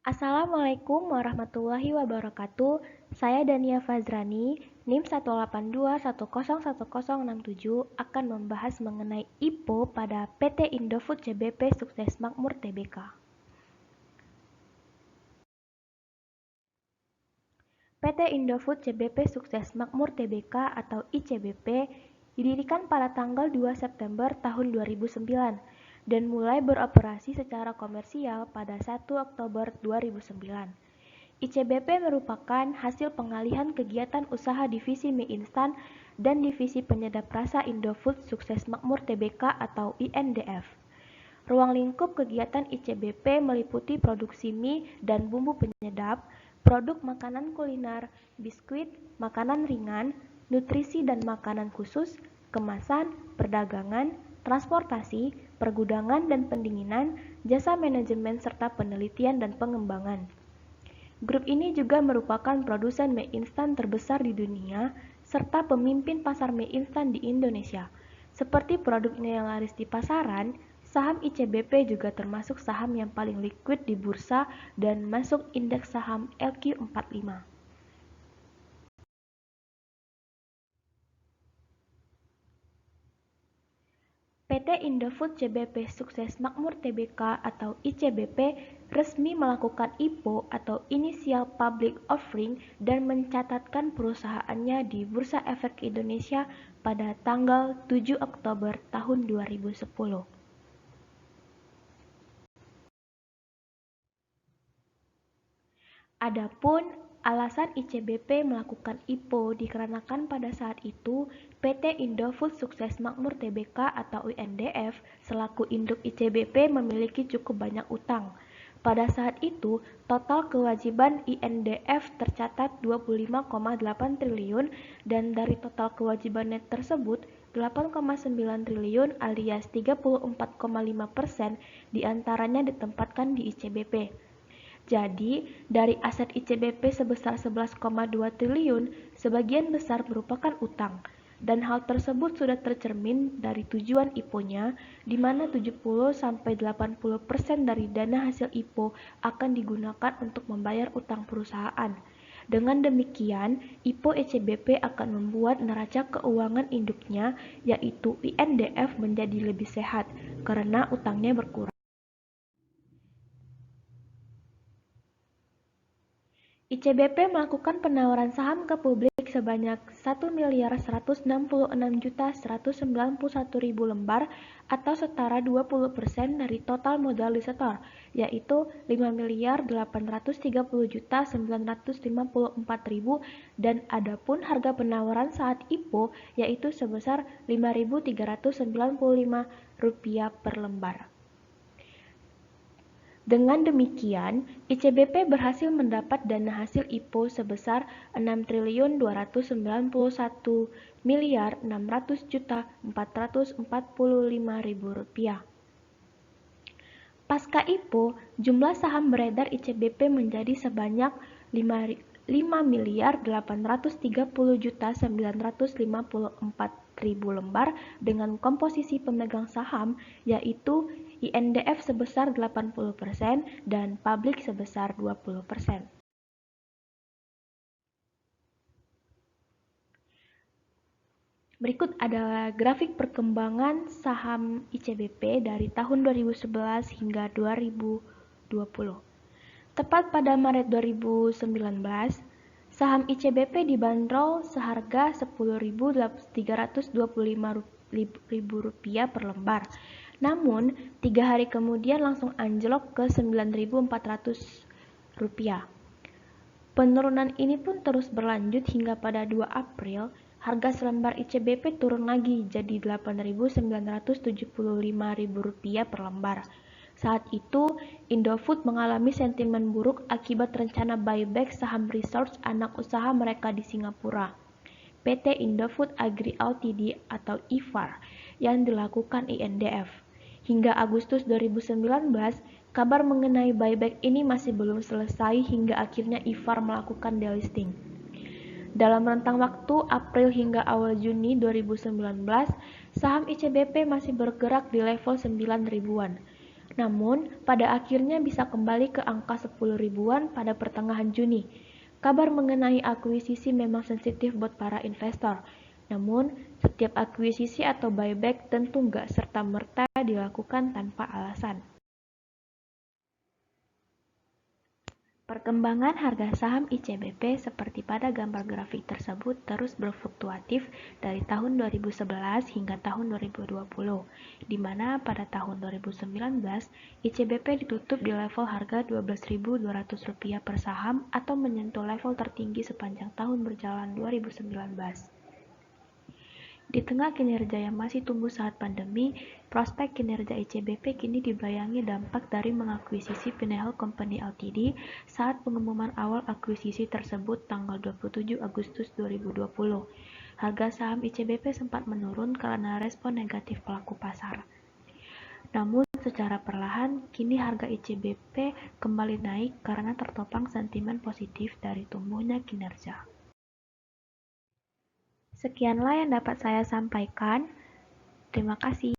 Assalamualaikum warahmatullahi wabarakatuh. Saya Dania Fazrani, NIM 182101067 akan membahas mengenai IPO pada PT Indofood CBP Sukses Makmur Tbk. PT Indofood CBP Sukses Makmur Tbk atau ICBP didirikan pada tanggal 2 September tahun 2009 dan mulai beroperasi secara komersial pada 1 Oktober 2009. ICBP merupakan hasil pengalihan kegiatan usaha divisi mie instan dan divisi penyedap rasa Indofood Sukses Makmur Tbk atau INDF. Ruang lingkup kegiatan ICBP meliputi produksi mie dan bumbu penyedap, produk makanan kuliner, biskuit, makanan ringan, nutrisi dan makanan khusus, kemasan, perdagangan, transportasi, pergudangan dan pendinginan, jasa manajemen serta penelitian dan pengembangan. Grup ini juga merupakan produsen mie instan terbesar di dunia serta pemimpin pasar mie instan di Indonesia. Seperti produknya yang laris di pasaran, saham ICBP juga termasuk saham yang paling liquid di bursa dan masuk indeks saham LQ45. PT Indofood CBP Sukses Makmur Tbk atau ICBP resmi melakukan IPO atau Initial Public Offering dan mencatatkan perusahaannya di Bursa Efek Indonesia pada tanggal 7 Oktober tahun 2010. Adapun alasan ICBP melakukan IPO dikarenakan pada saat itu PT Indofood Sukses Makmur Tbk atau INDF selaku induk ICBP memiliki cukup banyak utang. Pada saat itu, total kewajiban INDF tercatat 25,8 triliun dan dari total kewajiban net tersebut 8,9 triliun alias 34,5% diantaranya ditempatkan di ICBP. Jadi, dari aset ICBP sebesar 11,2 triliun, sebagian besar merupakan utang. Dan hal tersebut sudah tercermin dari tujuan IPO-nya, di mana 70-80% dari dana hasil IPO akan digunakan untuk membayar utang perusahaan. Dengan demikian, IPO ICBP akan membuat neraca keuangan induknya, yaitu INDF, menjadi lebih sehat, karena utangnya berkurang. ICBP melakukan penawaran saham ke publik sebanyak 1.166.191.000 lembar atau setara 20% dari total modal disetor, yaitu 5.830.954.000 dan adapun harga penawaran saat IPO yaitu sebesar Rp5.395 per lembar. Dengan demikian, ICBP berhasil mendapat dana hasil IPO sebesar Rp6.291.600.445.000. Pasca IPO, jumlah saham beredar ICBP menjadi sebanyak 5.830.954.000 lembar dengan komposisi pemegang saham yaitu INDF sebesar 80% dan publik sebesar 20%. Berikut adalah grafik perkembangan saham ICBP dari tahun 2011 hingga 2020. Tepat pada Maret 2019, saham ICBP dibanderol seharga Rp10.325 per lembar. Namun, 3 hari kemudian langsung anjlok ke Rp9.400. Penurunan ini pun terus berlanjut hingga pada 2 April, harga selembar ICBP turun lagi jadi Rp8.975.000 per lembar. Saat itu, Indofood mengalami sentimen buruk akibat rencana buyback saham Resorts anak usaha mereka di Singapura, PT Indofood Agri Ltd atau IFAR, yang dilakukan INDF. Hingga Agustus 2019, kabar mengenai buyback ini masih belum selesai hingga akhirnya IFAR melakukan delisting. Dalam rentang waktu April hingga awal Juni 2019, saham ICBP masih bergerak di level 9 ribuan. Namun, pada akhirnya bisa kembali ke angka 10 ribuan pada pertengahan Juni. Kabar mengenai akuisisi memang sensitif buat para investor. Namun, setiap akuisisi atau buyback tentu nggak serta-merta dilakukan tanpa alasan. Perkembangan harga saham ICBP seperti pada gambar grafik tersebut terus berfluktuatif dari tahun 2011 hingga tahun 2020, di mana pada tahun 2019 ICBP ditutup di level harga Rp12.200 per saham atau menyentuh level tertinggi sepanjang tahun berjalan 2019. Di tengah kinerja yang masih tumbuh saat pandemi, prospek kinerja ICBP kini dibayangi dampak dari mengakuisisi Pinnacle Company Ltd saat pengumuman awal akuisisi tersebut tanggal 27 Agustus 2020. Harga saham ICBP sempat menurun karena respon negatif pelaku pasar. Namun secara perlahan, kini harga ICBP kembali naik karena tertopang sentimen positif dari tumbuhnya kinerja. Sekianlah yang dapat saya sampaikan. Terima kasih.